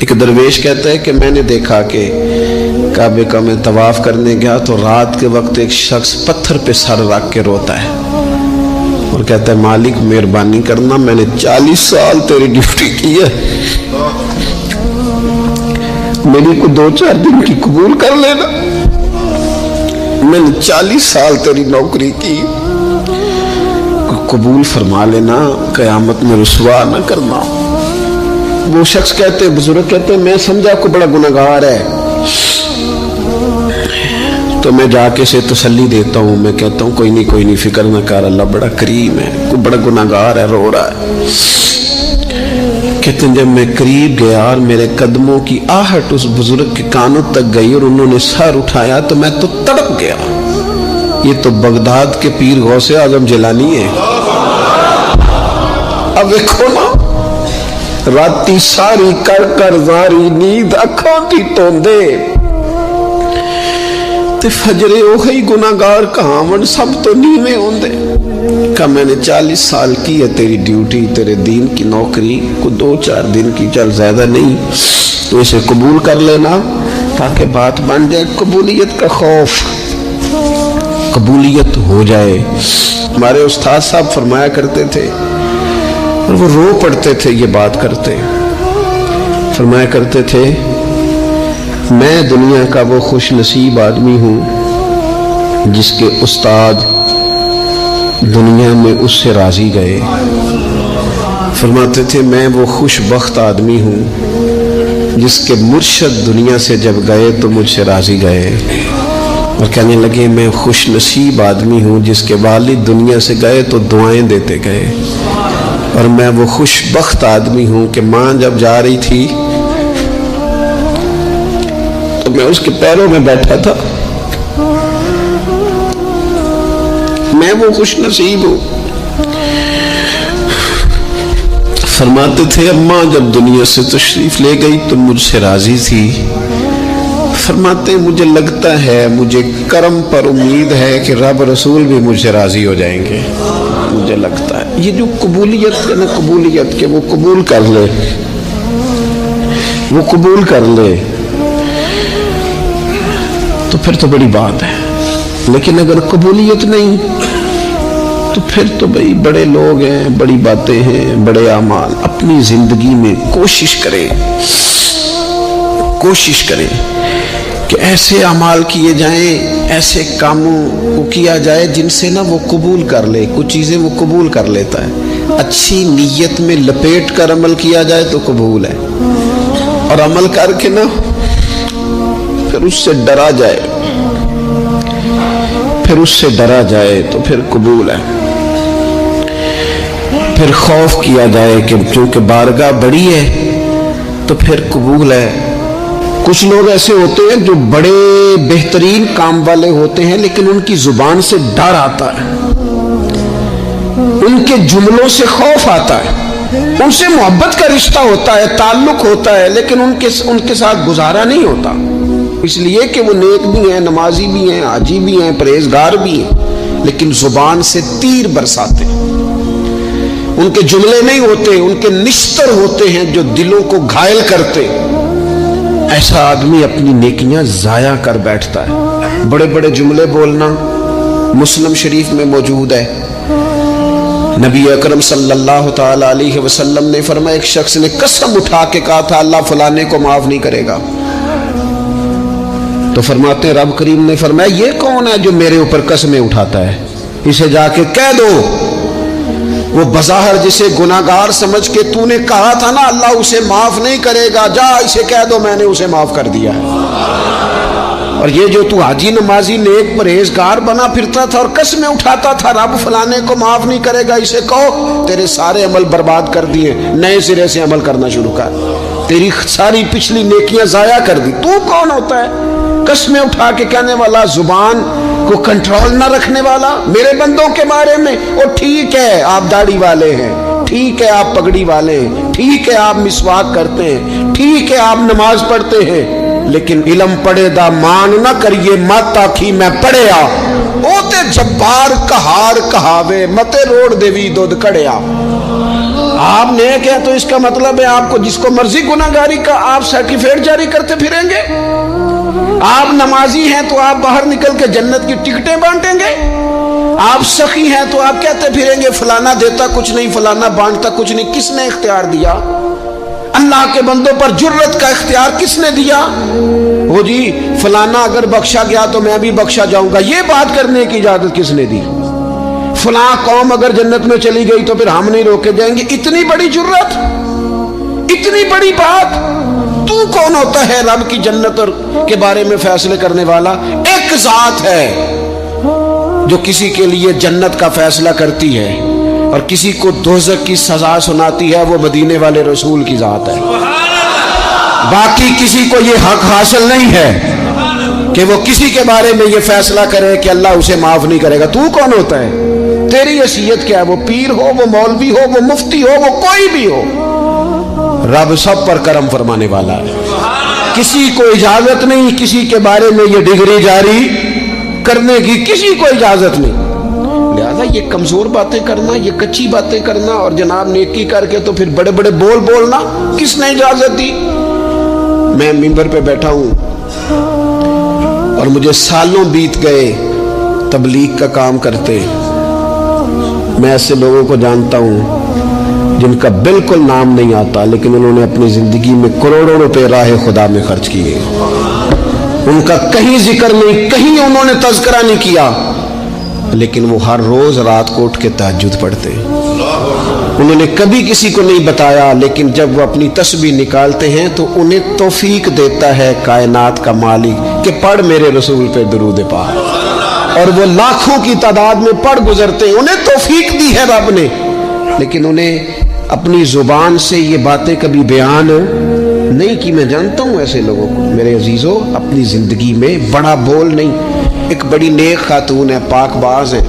ایک درویش کہتا ہے کہ میں نے دیکھا کہ کعبے کا میں طواف کرنے گیا تو رات کے وقت ایک شخص پتھر پہ سر رکھ کے روتا ہے اور کہتا ہے مالک مہربانی کرنا، میں نے 40 سال تیری ڈیوٹی کی ہے، میری کو 2-4 دن کی قبول کر لینا، میں نے 40 سال تیری نوکری کی، قبول فرما لینا، قیامت میں رسوا نہ کرنا۔ وہ شخص کہتے، بزرگ کہتے میں سمجھا کو بڑا گناہگار ہے، تو میں جا کے اسے تسلی دیتا ہوں، میں کہتا ہوں کوئی نہیں فکر نہ کر، اللہ بڑا کریم ہے، کوئی بڑا گناہگار ہے، رو رہا ہے۔ کہتے ہیں جب میں قریب گیا اور میرے قدموں کی آہٹ اس بزرگ کے کانوں تک گئی اور انہوں نے سر اٹھایا تو میں تو تڑپ گیا۔ یہ تو بغداد کے پیر غوث اعظم جیلانی ہے۔ اب دیکھو نا، راتی ساری کر زاری نیند اکھاں دی توندے تے فجرے اوہی گناہگار کہاون سب تو نیویں ہوندے۔ کہ میں نے 40 سال کی ہے تیری ڈیوٹی، تیرے دین کی نوکری، کو 2-4 دن کی، چل زیادہ نہیں، تو اسے قبول کر لینا تاکہ بات بن جائے۔ قبولیت کا خوف، قبولیت ہو جائے۔ ہمارے استاد صاحب فرمایا کرتے تھے اور وہ رو پڑتے تھے یہ بات کرتے، فرمایا کرتے تھے میں دنیا کا وہ خوش نصیب آدمی ہوں جس کے استاد دنیا میں اس سے راضی گئے۔ فرماتے تھے میں وہ خوش بخت آدمی ہوں جس کے مرشد دنیا سے جب گئے تو مجھ سے راضی گئے، اور کہنے لگے میں خوش نصیب آدمی ہوں جس کے والد دنیا سے گئے تو دعائیں دیتے گئے، اور میں وہ خوش بخت آدمی ہوں کہ ماں جب جا رہی تھی تو میں اس کے پیروں میں بیٹھا تھا، میں وہ خوش نصیب ہوں۔ فرماتے تھے اماں جب دنیا سے تشریف لے گئی تو مجھ سے راضی تھی، فرماتے مجھے لگتا ہے، مجھے کرم پر امید ہے کہ رب رسول بھی مجھ سے راضی ہو جائیں گے، مجھے لگتا ہے۔ یہ جو قبولیت ہے نا، قبولیت کہ وہ قبول کر لے، وہ قبول کر لے تو پھر تو بڑی بات ہے، لیکن اگر قبولیت نہیں تو پھر تو بھئی بڑے لوگ ہیں، بڑی باتیں ہیں، بڑے اعمال۔ اپنی زندگی میں کوشش کریں کہ ایسے اعمال کیے جائیں، ایسے کاموں کو کیا جائے جن سے نا وہ قبول کر لے، کچھ چیزیں وہ قبول کر لیتا ہے۔ اچھی نیت میں لپیٹ کر عمل کیا جائے تو قبول ہے، اور عمل کر کے نا پھر اس سے ڈرا جائے تو پھر قبول ہے۔ پھر خوف کیا جائے کہ چونکہ بارگاہ بڑی ہے تو پھر قبول ہے۔ کچھ لوگ ایسے ہوتے ہیں جو بڑے بہترین کام والے ہوتے ہیں لیکن ان کی زبان سے ڈر آتا ہے، ان کے جملوں سے خوف آتا ہے، ان سے محبت کا رشتہ ہوتا ہے، تعلق ہوتا ہے، لیکن ان کے ساتھ گزارا نہیں ہوتا، اس لیے کہ وہ نیک بھی ہیں، نمازی بھی ہیں، حاجی بھی ہیں، پرہیزگار بھی ہیں، لیکن زبان سے تیر برساتے ہیں۔ ان کے جملے نہیں ہوتے، ان کے نشتر ہوتے ہیں جو دلوں کو گھائل کرتے۔ ایسا آدمی اپنی نیکیاں ضائع کر بیٹھتا ہے۔ بڑے بڑے جملے بولنا مسلم شریف میں موجود ہے۔ نبی اکرم صلی اللہ تعالی علیہ وسلم نے فرمایا ایک شخص نے قسم اٹھا کے کہا تھا اللہ فلانے کو معاف نہیں کرے گا، تو فرماتے ہیں رب کریم نے فرمایا یہ کون ہے جو میرے اوپر قسمیں اٹھاتا ہے، اسے جا کے کہہ دو۔ وہ بظاہر جسے گناہگار سمجھ کے تو نے کہا تھا نا اللہ اسے معاف نہیں کرے گا، جا اسے کہہ دو میں نے اسے معاف کر دیا ہے۔ اور یہ جو تو حاجی نمازی نیک پرہیزگار بنا پھرتا تھا اور قسمیں اٹھاتا تھا رب فلانے کو معاف نہیں کرے گا، اسے کہو تیرے سارے عمل برباد کر دیے، نئے سرے سے عمل کرنا شروع کر، تیری ساری پچھلی نیکیاں ضائع کر دی۔ تو کون ہوتا ہے قسمیں اٹھا کے کہنے والا، زبان کو کنٹرول نہ رکھنے والا میرے بندوں کے بارے میں؟ اور ٹھیک ہے آپ داڑھی والے ہیں، ٹھیک ہے آپ پگڑی والے ہیں، ٹھیک ہے آپ مسواک کرتے ہیں، ٹھیک ہے آپ نماز پڑھتے ہیں، لیکن علم پڑھے دا مان نہ کریے مت آکھی میں پڑھیا، او تے جبار کہار کہاوے متے روڑ دیوی دودھ کڑیا۔ آپ نیک ہیں تو اس کا مطلب ہے آپ کو جس کو مرضی گناہگاری کا آپ سرٹیفکیٹ جاری کرتے پھریں گے؟ آپ نمازی ہیں تو آپ باہر نکل کے جنت کی ٹکٹیں بانٹیں گے؟ آپ سخی ہیں تو آپ کہتے پھریں گے فلانا دیتا کچھ نہیں، فلانا بانٹتا کچھ نہیں؟ کس نے اختیار دیا؟ اللہ کے بندوں پر جرت کا اختیار کس نے دیا؟ وہ جی فلانا اگر بخشا گیا تو میں بھی بخشا جاؤں گا، یہ بات کرنے کی اجازت کس نے دی؟ فلاں قوم اگر جنت میں چلی گئی تو پھر ہم نہیں روکے جائیں گے؟ اتنی بڑی جرت، اتنی بڑی بات! تو کون ہوتا ہے رب کی جنت اور کے بارے میں فیصلے کرنے والا؟ ایک ذات ہے جو کسی کے لیے جنت کا فیصلہ کرتی ہے اور کسی کو دوزخ کی سزا سناتی ہے، وہ مدینے والے رسول کی ذات ہے۔ باقی کسی کو یہ حق حاصل نہیں ہے کہ وہ کسی کے بارے میں یہ فیصلہ کرے کہ اللہ اسے معاف نہیں کرے گا۔ تو کون ہوتا ہے؟ تیری حیثیت کیا ہے؟ وہ پیر ہو، وہ مولوی ہو، وہ مفتی ہو، وہ کوئی بھی ہو، رب سب پر کرم فرمانے والا ہے۔ کسی کو اجازت نہیں کسی کے بارے میں یہ ڈگری جاری کرنے کی، کسی کو اجازت نہیں۔ لہذا یہ کمزور باتیں کرنا، یہ کچی باتیں کرنا اور جناب نیکی کر کے تو پھر بڑے بڑے بول بولنا، کس نے اجازت دی؟ میں ممبر پہ بیٹھا ہوں اور مجھے سالوں بیت گئے تبلیغ کا کام کرتے، میں ایسے لوگوں کو جانتا ہوں جن کا بالکل نام نہیں آتا لیکن انہوں نے اپنی زندگی میں کروڑوں روپے راہ خدا میں خرچ کیے، ان کا کہیں ذکر نہیں، کہیں انہوں نے تذکرہ نہیں کیا، لیکن وہ ہر روز رات کو اٹھ کے تہجد پڑھتے، انہوں نے کبھی کسی کو نہیں بتایا، لیکن جب وہ اپنی تسبیح نکالتے ہیں تو انہیں توفیق دیتا ہے کائنات کا مالک کہ پڑھ میرے رسول پہ درود پاک، اور وہ لاکھوں کی تعداد میں پڑھ گزرتے ہیں، انہیں توفیق دی ہے رب نے، لیکن انہیں اپنی زبان سے یہ باتیں کبھی بیان نہیں کی۔ میں جانتا ہوں ایسے لوگوں کو میرے عزیزوں، اپنی زندگی میں بڑا بول نہیں۔ ایک بڑی نیک خاتون ہے، پاک باز ہے،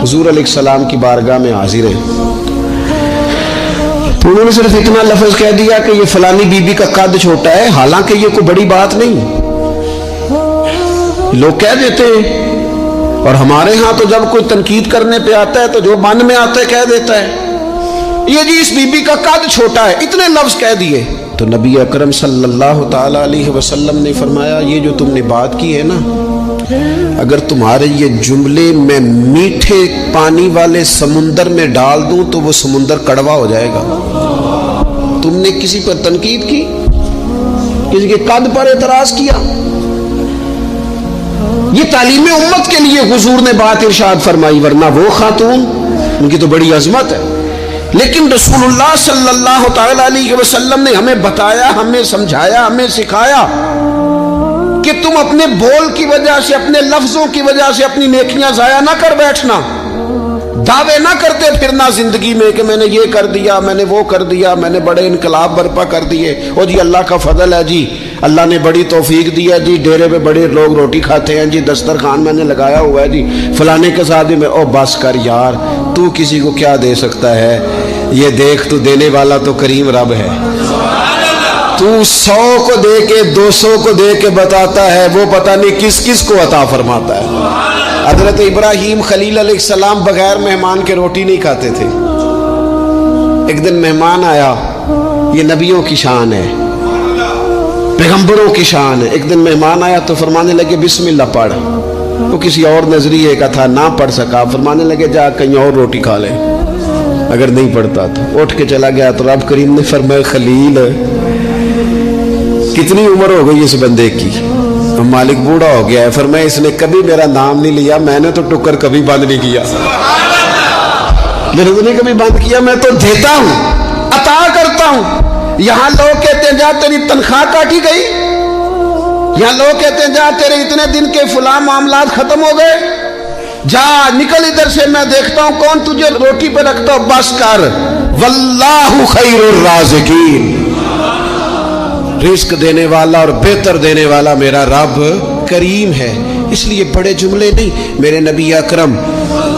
حضور علیہ السلام کی بارگاہ میں حاضر ہے، تو انہوں نے صرف اتنا لفظ کہہ دیا کہ یہ فلانی بی بی کا قد چھوٹا ہے، حالانکہ یہ کوئی بڑی بات نہیں، لوگ کہہ دیتے ہیں۔ اور ہمارے ہاں تو جب کوئی تنقید کرنے پہ آتا ہے تو جو من میں آتا ہے کہہ دیتا ہے، یہ جی اس بی بی کا قد چھوٹا ہے، اتنے لفظ کہہ دیے۔ تو نبی اکرم صلی اللہ تعالی علیہ وسلم نے فرمایا یہ جو تم نے بات کی ہے نا، اگر تمہارے یہ جملے میں میٹھے پانی والے سمندر میں ڈال دوں تو وہ سمندر کڑوا ہو جائے گا۔ تم نے کسی پر تنقید کی، کسی کے قد پر اعتراض کیا، یہ تعلیم امت کے لیے حضور نے بات ارشاد فرمائی، ورنہ وہ خاتون ان کی تو بڑی عظمت ہے، لیکن رسول اللہ صلی اللہ تعالی علیہ وسلم نے ہمیں بتایا، ہمیں سمجھایا، ہمیں سکھایا کہ تم اپنے بول کی وجہ سے، اپنے لفظوں کی وجہ سے اپنی نیکیاں ضائع نہ کر بیٹھنا، دعوے نہ کرتے پھرنا زندگی میں کہ میں نے یہ کر دیا، میں نے وہ کر دیا، میں نے بڑے انقلاب برپا کر دیے، او جی اللہ کا فضل ہے جی، اللہ نے بڑی توفیق دی ہے جی، ڈیرے پہ بڑے لوگ روٹی کھاتے ہیں جی، دسترخوان میں نے لگایا ہوا ہے جی، فلانے کے ساتھ بھی میں، او بس کر یار، تو کسی کو کیا دے سکتا ہے؟ یہ دیکھ تو دینے والا تو کریم رب ہے، تو 100 کو دے کے 200 کو دے کے بتاتا ہے، وہ پتہ نہیں کس کس کو عطا فرماتا ہے۔ حضرت ابراہیم خلیل علیہ السلام بغیر مہمان کے روٹی نہیں کھاتے تھے۔ ایک دن مہمان آیا، یہ نبیوں کی شان ہے، پیغمبروں کی شان ہے۔ ایک دن مہمان آیا تو فرمانے لگے بسم اللہ پڑھ، وہ کسی اور نظریے کا تھا، نہ پڑھ سکا، فرمانے لگے جا کہیں اور روٹی کھا لے، اگر نہیں پڑھتا تو اٹھ کے چلا گیا۔ تو رب کریم نے فرمایا خلیل کتنی عمر ہو گئی اس بندے کی؟ مالک بوڑھا ہو گیا ہے، فرمایا اس نے کبھی میرا نام نہیں لیا، میں نے تو ٹکر کبھی بند نہیں کیا، میرے نے کبھی بند کیا، میں تو دیتا ہوں، عطا کرتا ہوں۔ یہاں لوگ کہتے ہیں جا تیری تنخواہ کاٹی گئی، یہاں لوگ کہتے ہیں جا تیرے اتنے دن کے فلاں معاملات ختم ہو گئے، جا نکل ادھر سے، میں دیکھتا ہوں کون تجھے روٹی پہ رکھتا ہوں، بس کر، واللہ خیر الرازقین، رزق دینے والا اور بہتر دینے والا میرا رب کریم ہے۔ اس لیے بڑے جملے نہیں، میرے نبی اکرم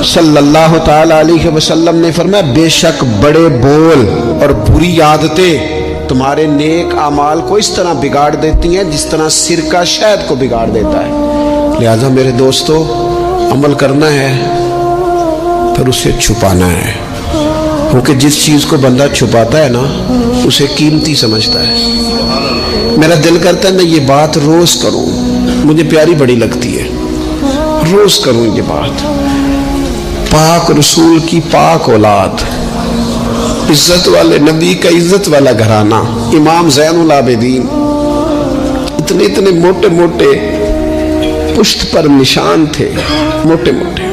صلی اللہ تعالی علیہ وسلم نے فرمایا بے شک بڑے بول اور بری عادتیں تمہارے نیک اعمال کو اس طرح بگاڑ دیتی ہیں جس طرح سرکہ شہد کو بگاڑ دیتا ہے۔ لہذا میرے دوستو، عمل کرنا ہے پھر اسے چھپانا ہے، کیونکہ جس چیز کو بندہ چھپاتا ہے نا اسے قیمتی سمجھتا ہے۔ میرا دل کرتا ہے میں یہ بات روز کروں، مجھے پیاری بڑی لگتی ہے، روز کروں یہ بات۔ پاک رسول کی پاک اولاد، عزت والے نبی کا عزت والا گھرانہ، امام زین العابدین، اتنے اتنے موٹے موٹے پشت پر نشان تھے، موٹے موٹے۔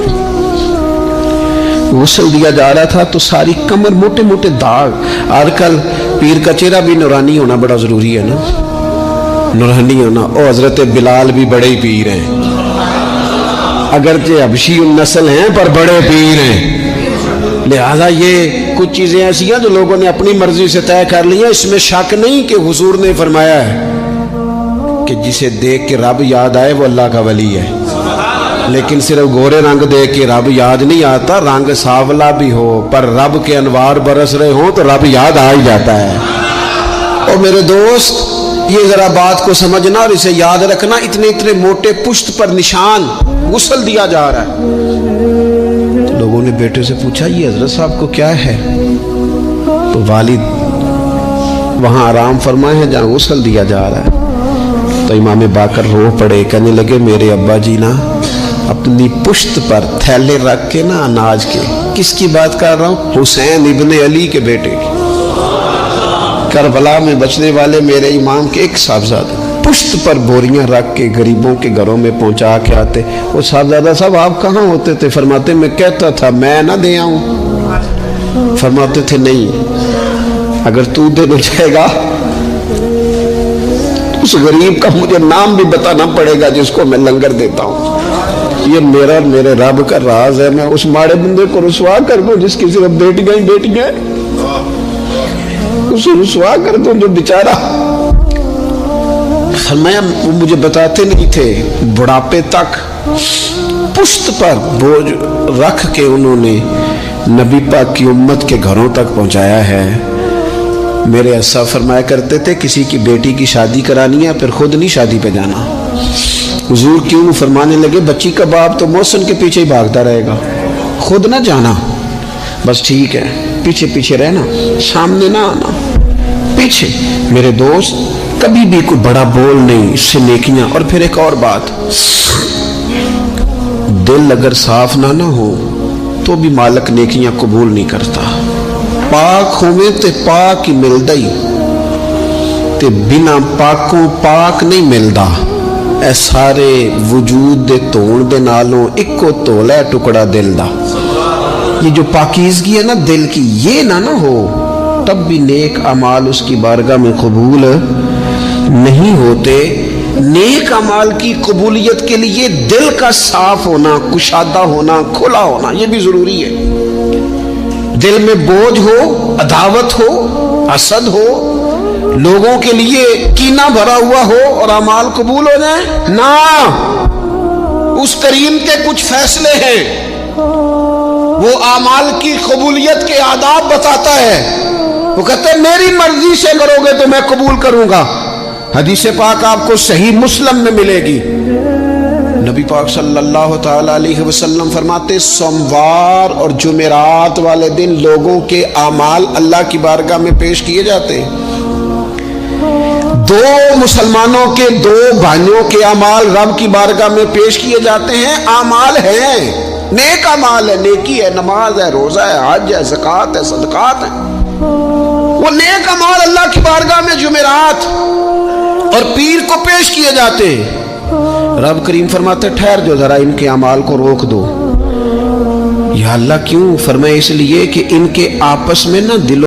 غسل دیا جا رہا تھا تو ساری کمر موٹے موٹے داغ۔ آج کل پیر کا چہرہ بھی نورانی ہونا بڑا ضروری ہے نا، نورانی ہونا۔ او حضرت بلال بھی بڑے پیر ہیں، اگرچہ حبشی النسل ہیں پر بڑے پیر ہیں۔ لہذا یہ کچھ چیزیں ایسی ہیں جو لوگوں نے اپنی مرضی سے طے کر لی ہیں۔ اس میں شک نہیں کہ حضور نے فرمایا ہے کہ جسے دیکھ کے رب یاد آئے وہ اللہ کا ولی ہے، لیکن صرف گورے رنگ دیکھ کے رب یاد نہیں آتا، رنگ سانولا بھی ہو پر رب کے انوار برس رہے ہوں تو رب یاد آ ہی جاتا ہے۔ اور میرے دوست یہ ذرا بات کو سمجھنا اور اسے یاد رکھنا، اتنے اتنے موٹے پشت پر نشان، غسل دیا جا رہا ہے۔ تو لوگوں نے بیٹے سے پوچھا یہ حضرت صاحب کو کیا ہے؟ تو والد وہاں آرام فرمائے ہیں جہاں غسل دیا جا رہا ہے۔ تو امام باقر رو پڑے، کہنے لگے میرے ابا جی نا اپنی پشت پر تھیلے رکھ کے نا اناج کے، کس کی بات کر رہا ہوں؟ حسین ابن علی کے بیٹے کی، کربلا میں بچنے والے میرے امام کے ایک صاحبزادے، پشت پر بوریاں رکھ کے غریبوں کے گھروں میں پہنچا کے آتے۔ وہ صاحبزادہ صاحب آپ کہاں ہوتے تھے؟ فرماتے میں کہتا تھا میں نہ دے آؤں۔ فرماتے تھے نہیں، اگر تو دے نہ جائے گا اس غریب کا مجھے نام بھی بتانا پڑے گا جس کو میں لنگر دیتا ہوں۔ یہ میرا اور میرے رب کا راز ہے، میں اس ماڑے بندے کو رسوا کر دوں جس کی صرف بیٹیاں اسے رسوا کر دوں جو بیچارہ۔ فرمایا وہ مجھے بتاتے نہیں تھے، بڑھاپے تک پشت پر بوجھ رکھ کے انہوں نے نبی پاک کی امت کے گھروں تک پہنچایا ہے۔ میرے اسا فرمایا کرتے تھے کسی کی بیٹی کی شادی کرانی ہے پھر خود نہیں شادی پہ جانا۔ حضور کیوں فرمانے لگے بچی کا باپ تو محسن کے پیچھے ہی بھاگتا رہے گا، خود نہ جانا، بس ٹھیک ہے پیچھے پیچھے رہنا، سامنے نہ آنا، پیچھے۔ میرے دوست کبھی بھی کوئی بڑا بول نہیں، اس سے نیکیاں۔ اور پھر ایک اور بات، دل اگر صاف نہ ہو تو بھی مالک نیکیاں قبول نہیں کرتا۔ پاک ہوئے تے پاک ہی ملدا ہی، تے بنا پاکوں پاک نہیں ملدا۔ اے سارے وجود دے تون دے نالوں اکو تولا ہے ٹکڑا دل دا۔ یہ جو پاکیزگی ہے نا دل کی، یہ نہ ہو تب بھی نیک اعمال اس کی بارگاہ میں قبول نہیں ہوتے۔ نیک اعمال کی قبولیت کے لیے دل کا صاف ہونا، کشادہ ہونا، کھلا ہونا یہ بھی ضروری ہے۔ دل میں بوجھ ہو، عداوت ہو، حسد ہو، لوگوں کے لیے کینہ بھرا ہوا ہو اور اعمال قبول ہو جائیں نہ۔ اس کریم کے کچھ فیصلے ہیں، وہ اعمال کی قبولیت کے آداب بتاتا ہے۔ وہ کہتے ہیں میری مرضی سے کرو گے تو میں قبول کروں گا۔ حدیث پاک آپ کو صحیح مسلم میں ملے گی۔ نبی پاک صلی اللہ تعالی علیہ وسلم فرماتے سوموار اور جمعرات والے دن لوگوں کے اعمال اللہ کی بارگاہ میں پیش کیے جاتے ہیں۔ دو مسلمانوں کے دو بھائیوں کے اعمال رب کی بارگاہ میں پیش کیے جاتے ہیں۔ اعمال ہیں، نیک اعمال ہے، نیکی ہے، نماز ہے، روزہ ہے، حج ہے، زکوٰۃ ہے، صدقات ہے۔ وہ نیک اعمال اللہ کی بارگاہ میں جمعرات اور پیر کو پیش کیے جاتے ہیں۔ رب کریم فرماتے ٹھہر جو ذرا ان کے اعمال کو روک دو۔ یا اللہ کیوں؟ فرمائے اس لیے کہ ان کے آپس میں نہ دلوں